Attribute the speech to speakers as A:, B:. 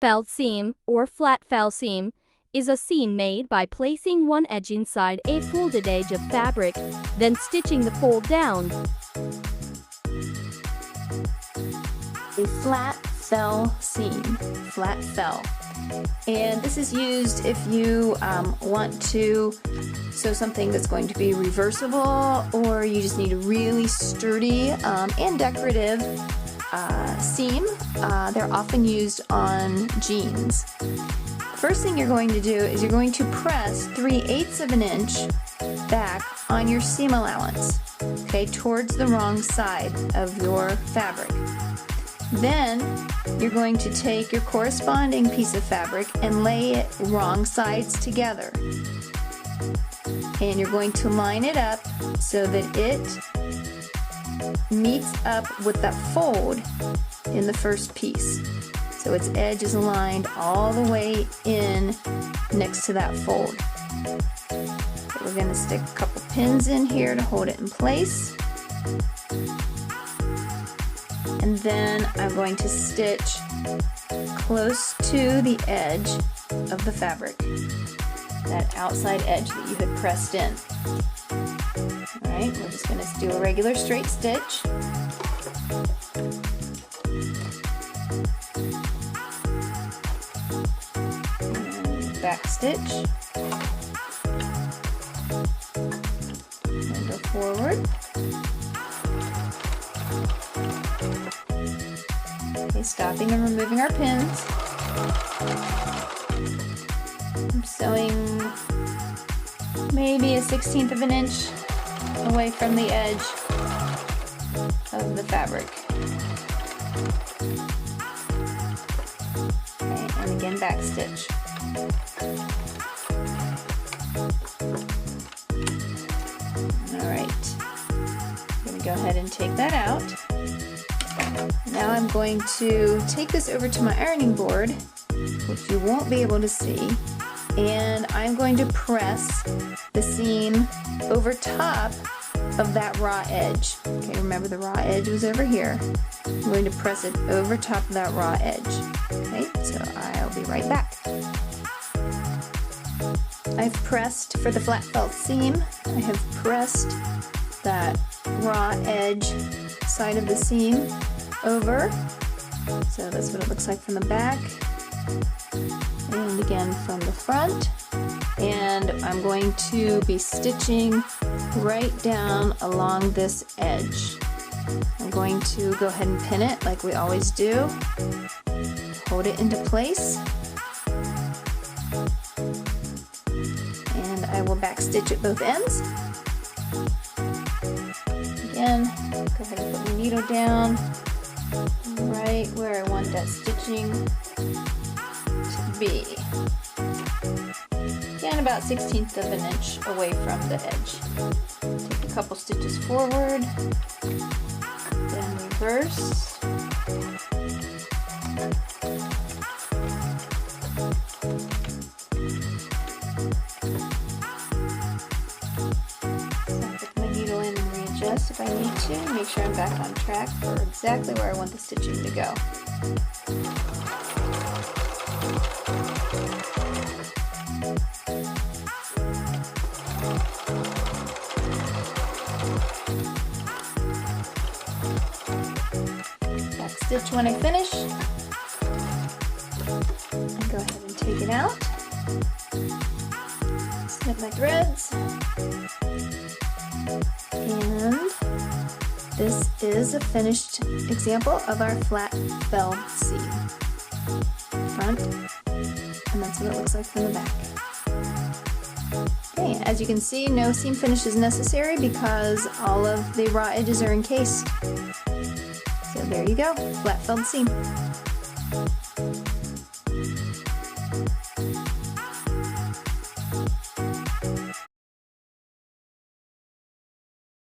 A: felled seam or flat fell seam is a seam made by placing one edge inside a folded edge of fabric, then stitching the fold down.
B: A flat fell seam, flat fell. And this is used if you want to sew something that's going to be reversible, or you just need a really sturdy and decorative seam. They're often used on jeans. First thing you're going to do is you're going to press 3/8 of an inch back on your seam allowance, okay, towards the wrong side of your fabric. Then you're going to take your corresponding piece of fabric and lay it wrong sides together. And you're going to line it up so that it meets up with that fold in the first piece. So its edge is aligned all the way in next to that fold. So we're going to stick a couple pins in here to hold it in place. And then I'm going to stitch close to the edge of the fabric, that outside edge that you had pressed in. Alright, we're just going to do a regular straight stitch. And back stitch. And go forward. Okay, stopping and removing our pins. I'm sewing maybe a 1/16 of an inch away from the edge of the fabric. Okay, and again back stitch. Alright, I'm going to go ahead and take that out. Now I'm going to take this over to my ironing board, which you won't be able to see, and I'm going to press the seam over top of that raw edge. Okay, remember the raw edge was over here. I'm going to press it over top of that raw edge. Okay, so I'll be right back. I've pressed for the flat felt seam. I have pressed that raw edge side of the seam over. So that's what it looks like from the back, and again from the front. And I'm going to be stitching right down along this edge. I'm going to go ahead and pin it like we always do. Hold it into place. And I will back stitch at both ends. Again, go ahead and put my needle down right where I want that stitching to be. Again, about 1/16 of an inch away from the edge. Take a couple stitches forward, then reverse. Put my needle in and readjust if I need to. Make sure I'm back on track for exactly where I want the stitching to go. Back stitch when I finish. And go ahead and take it out. Snip my threads. And this is a finished example of our flat fell seam. Front, and that's what it looks like from the back. Okay, as you can see, no seam finish is necessary because all of the raw edges are encased. So there you go, flat felled seam.